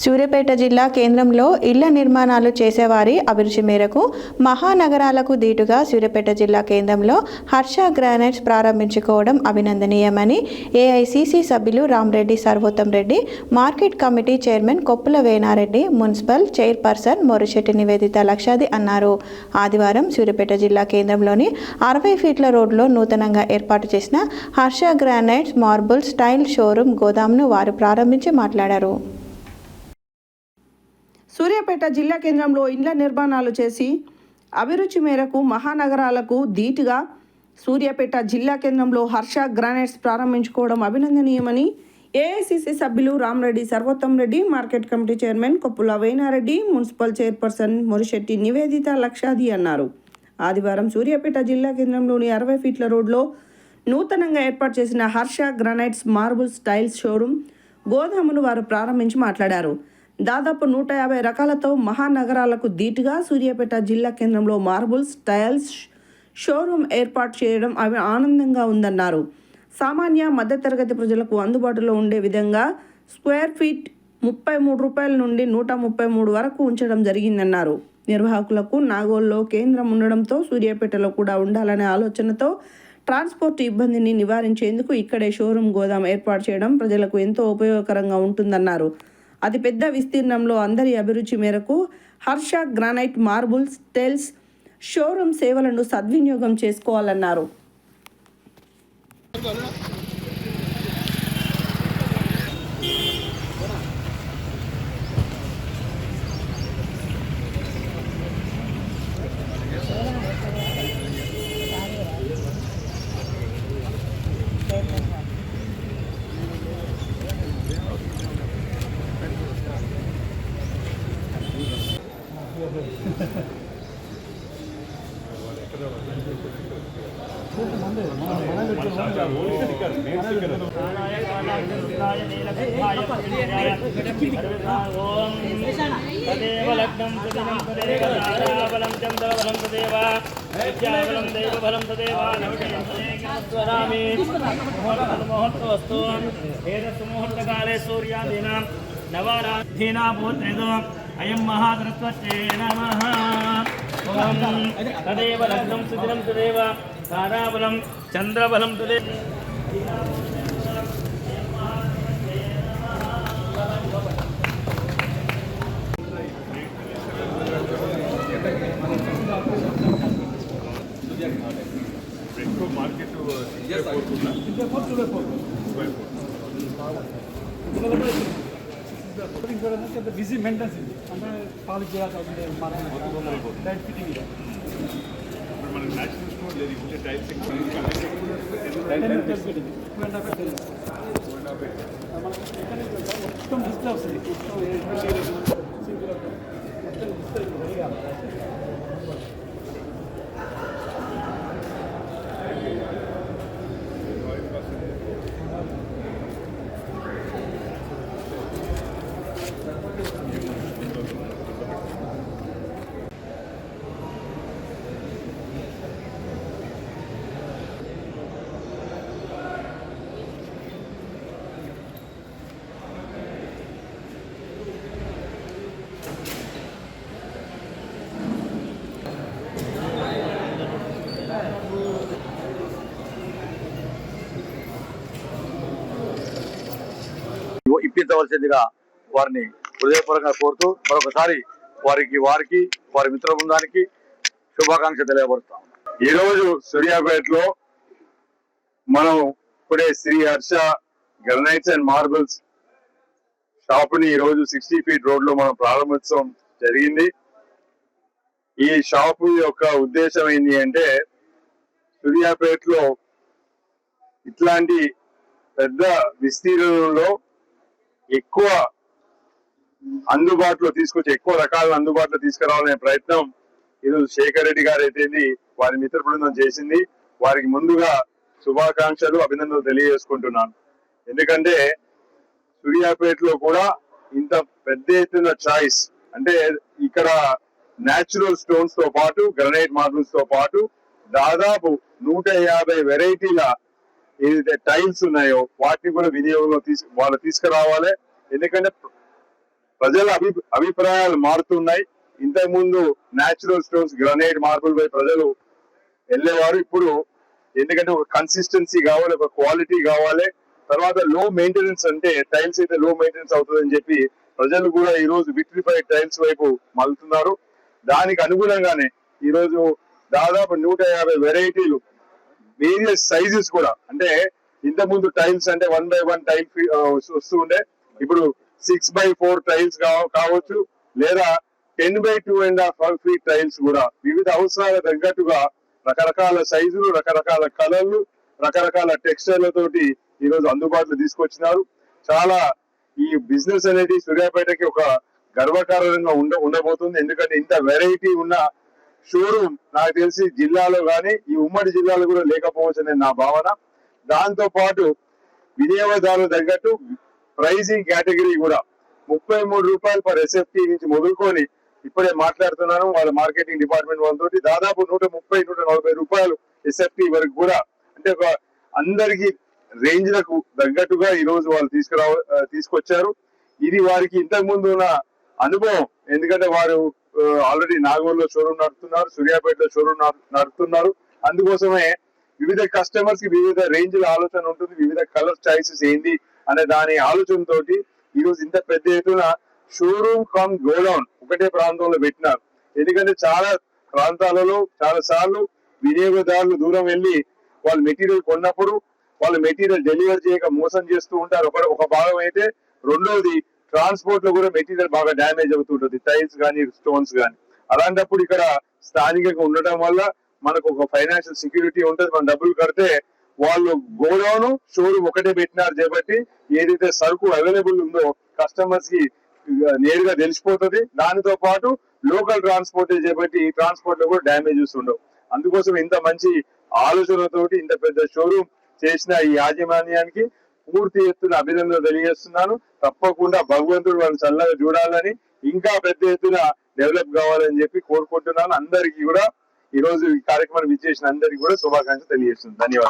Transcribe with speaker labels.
Speaker 1: సూర్యాపేట జిల్లా కేంద్రంలో ఇళ్ల నిర్మాణాలు చేసేవారి అభిరుచి మేరకు మహానగరాలకు దీటుగా సూర్యాపేట జిల్లా కేంద్రంలో హర్ష గ్రానైట్స్ ప్రారంభించుకోవడం అభినందనీయమని ఏఐసిసి సభ్యులు Ramareddy Sarvottam Reddy, market committee chairman Koppula Venareddy, municipal chairperson Morishetti Nivedita లక్షాది అన్నారు. ఆదివారం సూర్యాపేట జిల్లా కేంద్రంలోని 60 ఫీట్ల రోడ్లో నూతనంగా ఏర్పాటు చేసిన Harsha granites marble style showroom గోదాంను వారు ప్రారంభించి మాట్లాడారు.
Speaker 2: సూర్యాపేట జిల్లా కేంద్రంలో ఇండ్ల నిర్మాణాలు చేసి అభిరుచి మేరకు మహానగరాలకు ధీటుగా సూర్యాపేట జిల్లా కేంద్రంలో హర్ష గ్రానైట్స్ ప్రారంభించుకోవడం అభినందనీయమని ఏఐసిసి సభ్యులు Ramareddy Sarvottam Reddy, market committee chairman Koppula Venareddy, municipal chairperson Morishetti Nivedita లక్షాది అన్నారు. ఆదివారం సూర్యాపేట జిల్లా కేంద్రంలోని 60 ఫీట్ల రోడ్లో నూతనంగా ఏర్పాటు చేసిన Harsha granites marble styles showroom గోదామును వారు ప్రారంభించి మాట్లాడారు. దాదాపు 150 రకాలతో మహానగరాలకు ధీటుగా సూర్యాపేట జిల్లా కేంద్రంలో మార్బుల్ స్టైల్స్ షోరూమ్ ఏర్పాటు చేయడం ఆనందంగా ఉందన్నారు. సామాన్య మధ్యతరగతి ప్రజలకు అందుబాటులో ఉండే విధంగా స్క్వేర్ ఫీట్ 33 రూపాయల నుండి 133 వరకు ఉంచడం జరిగిందన్నారు. నిర్వాహకులకు నాగోల్లో కేంద్రం ఉండడంతో సూర్యాపేటలో కూడా ఉండాలనే ఆలోచనతో ట్రాన్స్పోర్ట్ ఇబ్బందిని నివారించేందుకు ఇక్కడే షోరూమ్ గోదాం ఏర్పాటు చేయడం ప్రజలకు ఎంతో ఉపయోగకరంగా ఉంటుందన్నారు. అతి పెద్ద విస్తీర్ణంలో అందరి అభిరుచి మేరకు Harsha granite marble styles showroom సేవలను సద్వినియోగం చేసుకోవాలన్నారు.
Speaker 3: సూర్యాదీనాం నవరాధీనా పుత్రిదో అయం మహాధరత్వచ్చే నమః. తదేవ లగ్నం సుదినం తదేవ తారాబలం చంద్రబలం తదేవ మార్కెట్
Speaker 4: బిజీ మెయింటెన్స్ అంటే పాలిష్ చేయాల్సి లైట్ ఫిట్టింగ్
Speaker 5: మనకి నేషనల్ స్టోర్ లేదు, ఇప్పుడు టైల్స్
Speaker 4: మొత్తం డిస్ప్లే వస్తుంది.
Speaker 6: ఇప్పించవలసిందిగా వారిని హృదయపూర్వకంగా కోరుతూ మరొకసారి వారి మిత్ర బృందానికి శుభాకాంక్ష తెలియపరుస్తాం. ఈరోజు సూర్యాపేటలో మనం ఇప్పుడే Shri Harsha granites and marbles shop ని ఈరోజు 60 ఫీట్ రోడ్ లో మనం ప్రారంభోత్సవం జరిగింది. ఈ షాపు యొక్క ఉద్దేశం ఏంటి అంటే సూర్యాపేటలో ఇట్లాంటి పెద్ద విస్తీర్ణంలో ఎక్కువ అందుబాటులో తీసుకొచ్చి ఎక్కువ రకాలను అందుబాటులో తీసుకురావాలనే ప్రయత్నం ఈరోజు శేఖర్ రెడ్డి గారు అయితే వారి మిత్ర బృందం చేసింది. వారికి ముందుగా శుభాకాంక్షలు, అభినందనలు తెలియజేసుకుంటున్నాను. ఎందుకంటే సూర్యాపేటలో కూడా ఇంత పెద్ద ఎత్తున చాయిస్ అంటే ఇక్కడ న్యాచురల్ స్టోన్స్ తో పాటు గ్రానైట్ మార్బుల్స్ తో పాటు దాదాపు 150 వెరైటీల ఏదైతే టైల్స్ ఉన్నాయో వాటిని కూడా వినియోగంలో వాళ్ళు తీసుకురావాలి. ఎందుకంటే ప్రజల అభిప్రాయాలు మారుతున్నాయి. ఇంతకు ముందు న్యాచురల్ స్టోన్స్, గ్రానైట్, మార్బుల్ పై ప్రజలు వెళ్ళేవారు. ఇప్పుడు ఎందుకంటే ఒక కన్సిస్టెన్సీ కావాలి, ఒక క్వాలిటీ కావాలి, తర్వాత లో మెయింటెనెన్స్, అంటే టైల్స్ అయితే లో మెయింటెనెన్స్ అవుతుందని చెప్పి ప్రజలు కూడా ఈ రోజు విట్రిఫైడ్ టైల్స్ వైపు మలుతున్నారు. దానికి అనుగుణంగానే ఈ రోజు దాదాపు 150 వెరైటీలు, వేరియస్ సైజెస్ కూడా, అంటే ఇంతకుముందు టైల్స్ అంటే 1x1 టైల్ వస్తూ ఉండే, ఇప్పుడు 6x4 టైల్స్ కావచ్చు, లేదా 10x2.5 ఫీట్ టైల్స్ కూడా వివిధ అవసరాలకు తగ్గట్టుగా రకరకాల సైజులు, రకరకాల కలర్లు, రకరకాల టెక్స్చర్లతోటి ఈ రోజు అందుబాటులో తీసుకొచ్చినారు. చాలా ఈ బిజినెస్ అనేది సూర్యాపేటకి ఒక గర్వకారణంగా ఉండబోతుంది. ఎందుకంటే ఇంత వెరైటీ ఉన్న షోరూమ్ నాకు తెలిసి జిల్లాలో కానీ ఈ ఉమ్మడి జిల్లాలో కూడా లేకపోవచ్చు అనేది నా భావన. దాంతో పాటు వినియోగదారులు తగ్గట్టు ప్రైజింగ్ కేటగిరీ కూడా 33 రూపాయలు పర్ ఎస్ఎఫ్టీ నుంచి మొదలుకొని, ఇప్పుడే మాట్లాడుతున్నాను వాళ్ళ మార్కెటింగ్ డిపార్ట్మెంట్ వాళ్ళతో, దాదాపు 130-140 రూపాయలు ఎస్ఎఫ్టీ వరకు కూడా, అంటే ఒక అందరికి రేంజ్ లకు తగ్గట్టుగా ఈ రోజు వాళ్ళు తీసుకొచ్చారు. ఇది వారికి ఇంతకు ముందు ఉన్న అనుభవం, ఎందుకంటే వారు ఆల్రెడీ నాగోల్లో షోరూమ్ నడుపుతున్నారు, సూర్యాపేటలో షోరూమ్ నడుపుతున్నారు. అందుకోసమే వివిధ కస్టమర్స్ కి వివిధ రేంజ్ల ఆలోచన ఉంటుంది, వివిధ కలర్ చాయిసెస్ ఏంటి అనే దాని ఆలోచనతోటి ఈ రోజు ఇంత పెద్ద ఎత్తున షోరూమ్ కమ్ గోడౌన్ ఒకటే ప్రాంతంలో పెట్టినారు. ఎందుకంటే చాలా ప్రాంతాలలో చాలా సార్లు వినియోగదారులు దూరం వెళ్ళి వాళ్ళు మెటీరియల్ కొన్నప్పుడు వాళ్ళు మెటీరియల్ డెలివర్ చేయక మోసం చేస్తూ ఉంటారు. ఒక భాగం అయితే, రెండోది ట్రాన్స్పోర్ట్ లో కూడా మెటీరియల్ బాగా డ్యామేజ్ అవుతుంటుంది, టైల్స్ కానీ స్టోన్స్ కానీ. అలాంటప్పుడు ఇక్కడ స్థానికంగా ఉండటం వల్ల మనకు ఒక ఫైనాన్షియల్ సెక్యూరిటీ ఉంటుంది. మనం డబ్బులు కడితే వాళ్ళు గోడౌన్ షోరూమ్ ఒకటే పెట్టినారు కాబట్టి ఏదైతే సరుకు అవైలబుల్ ఉందో కస్టమర్స్ కి నేరుగా తెలిసిపోతుంది. దానితో పాటు లోకల్ ట్రాన్స్పోర్ట్ చేపట్టి ఈ ట్రాన్స్పోర్ట్ లో కూడా డ్యామేజెస్ ఉండవు. అందుకోసం ఇంత మంచి ఆలోచనతోటి ఇంత పెద్ద షోరూమ్ చేసిన ఈ యాజమాన్యానికి పూర్తి ఎత్తున అభినందనలు తెలియజేస్తున్నాను. తప్పకుండా భగవంతుడు వాళ్ళని చల్లగా చూడాలని, ఇంకా పెద్ద ఎత్తున డెవలప్ కావాలని చెప్పి కోరుకుంటున్నాను. అందరికీ కూడా ఈ రోజు ఈ కార్యక్రమాన్ని విచ్చేసిన అందరికీ కూడా శుభాకాంక్షలు తెలియజేస్తున్నాను. ధన్యవాదాలు.